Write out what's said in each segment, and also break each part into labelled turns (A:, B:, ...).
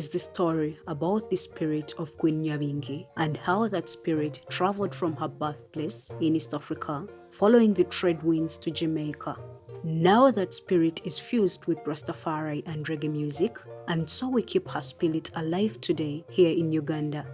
A: is the story about the spirit of Queen Nyabingi and how that spirit traveled from her birthplace in East Africa, following the trade winds to Jamaica. Now that spirit is fused with Rastafari and reggae music, and so we keep her spirit alive today here in Uganda.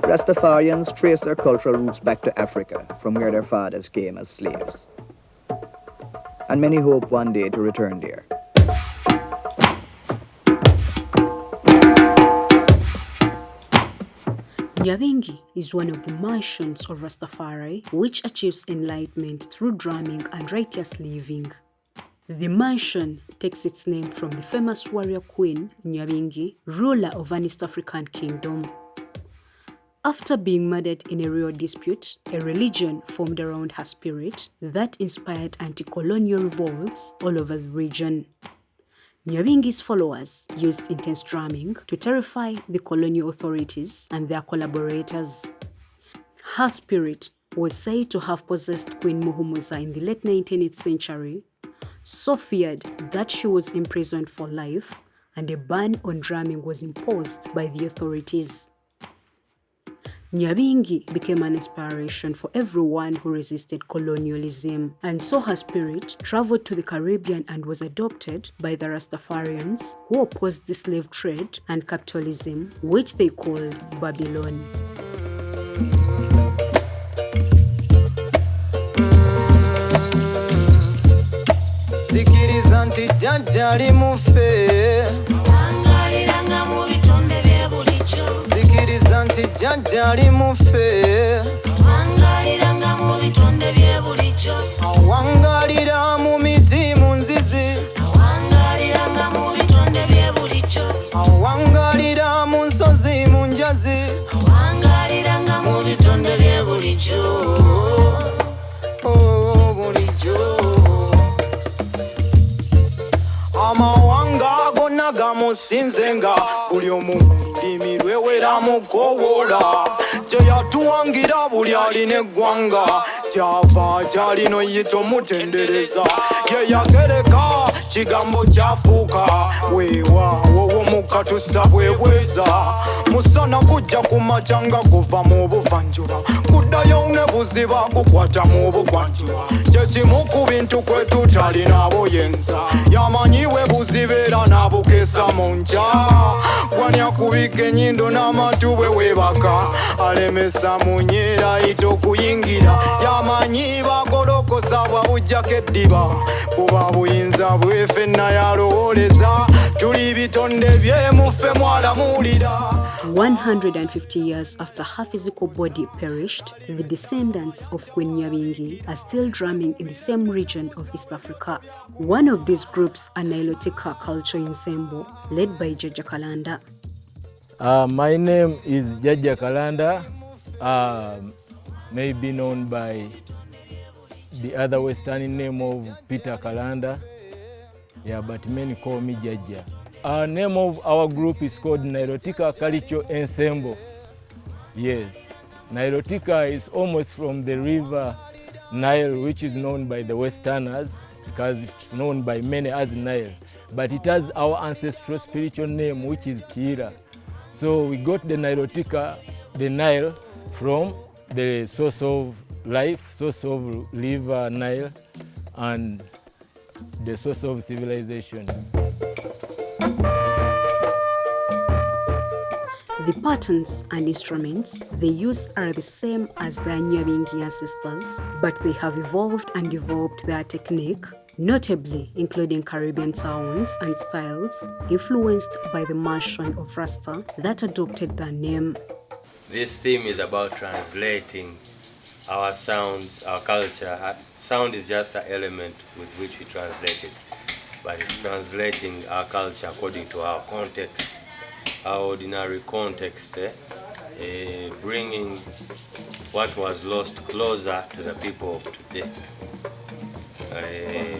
B: Rastafarians trace their cultural roots back to Africa, from where their fathers came as slaves. And many hope one day to return there.
A: Nyabingi is one of the mansions of Rastafari, which achieves enlightenment through drumming and righteous living. The mansion takes its name from the famous warrior queen Nyabingi, ruler of an East African kingdom. After being murdered in a royal dispute, a religion formed around her spirit that inspired anti-colonial revolts all over the region. Nyabingi's followers used intense drumming to terrify the colonial authorities and their collaborators. Her spirit was said to have possessed Queen Muhumuza in the late 19th century, so feared that she was imprisoned for life and a ban on drumming was imposed by the authorities. Nyabingi became an inspiration for everyone who resisted colonialism, and so her spirit traveled to the Caribbean and was adopted by the Rastafarians who opposed the slave trade and capitalism, which they called Babylon.
C: Jajali mufe wangaliranga mu bitonde bye bulijjo wangalira mu miti mu nzizi wangaliranga mu bitonde bye bulijjo wangalira mu nsozi mu njazi wangaliranga mu bitonde bye bulijjo bulijjo amawanga gonna gamusinzenga buli omu lulimi lwewera mukowola gyeyatuwangira buli alina eggwanga gyava gyalino yita omutendereza yeyagereka kigambo kyafuuka weewaawo w'omukka tussa bwebweza musana gujja ku makya nga guva mu buvanjuba guddayo ne buziba gukwata mu bugwanjuba kyekimu ku bintu kwe tutalina boyenza yamanyiwe buzibeera n'abukeesa mu nkya wanya kubika ennyindo n'amatu bwe weebaka alemesa munyeera ayita okuyingira yamanyi bagolokosa bwabujjako eddiba buba buyinza bwefe nayalowooleza tuli bitonde byemuffe mwalamuulira.
A: 150 years after her physical body perished, the descendants of Queen Nyabingi are still drumming in the same region of East Africa. One of these groups are Nilotica Culture Ensemble, led by Jaja Kalanda.
D: My name is Jaja Kalanda, may be known by the other Western name of Peter Kalanda. Yeah, but many call me Jaja. Our name of our group is called Nilotica Culture Ensemble. Yes, Nilotica is almost from the river Nile, which is known by the Westerners because it's known by many as Nile. But it has our ancestral spiritual name, which is Kira. So we got the Nilotica, the Nile, from the source of life, source of river Nile, and the source of civilization.
A: The patterns and instruments they use are the same as their Nyabingi ancestors, but they have evolved and developed their technique, notably including Caribbean sounds and styles influenced by the mansion of Rasta that adopted their name.
E: This theme is about translating our sounds, our culture. Sound is just an element with which we translate it, but it's translating our culture according to our context, our ordinary context, bringing what was lost closer to the people of today.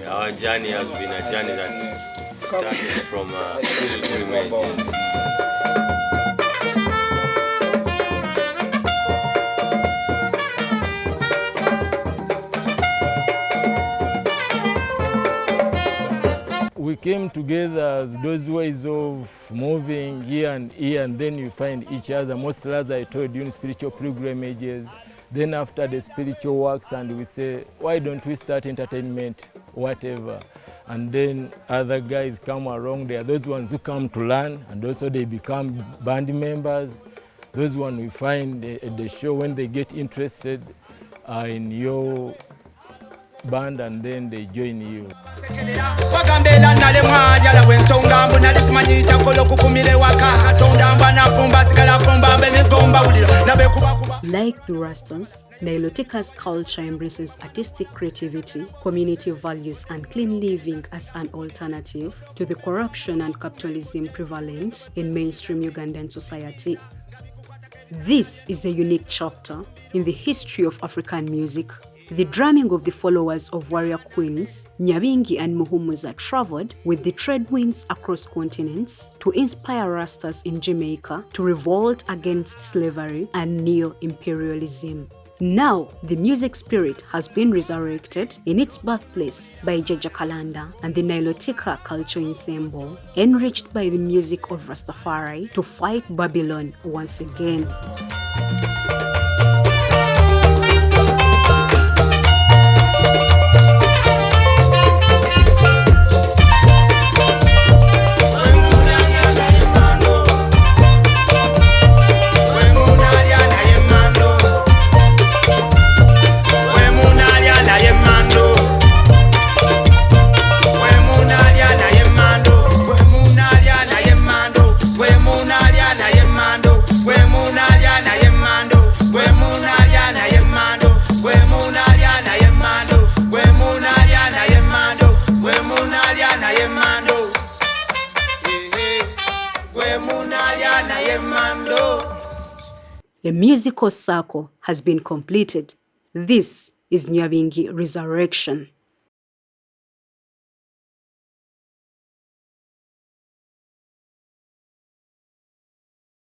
E: Our journey has been a journey that started from pilgrimages.
D: came together, those ways of moving here and then you find each other. Mostly, as I told you, in spiritual pilgrimages. Then after the spiritual works, and we say, why don't we start entertainment, whatever. And then other guys come along. There are those ones who come to learn, and also they become band members. Those ones we find at the show when they get interested in your band, and then they join you.
A: Like the Rastas, Nilotica's culture embraces artistic creativity, community values, and clean living as an alternative to the corruption and capitalism prevalent in mainstream Ugandan society. This is a unique chapter in the history of African music. The drumming of the followers of warrior queens, Nyabingi and Muhumuza, traveled with the trade winds across continents to inspire Rastas in Jamaica to revolt against slavery and neo-imperialism. Now, the music spirit has been resurrected in its birthplace by Jaja Kalanda and the Nilotica culture ensemble, enriched by the music of Rastafari to fight Babylon once again. A musical circle has been completed. This is Nyabingi Resurrection.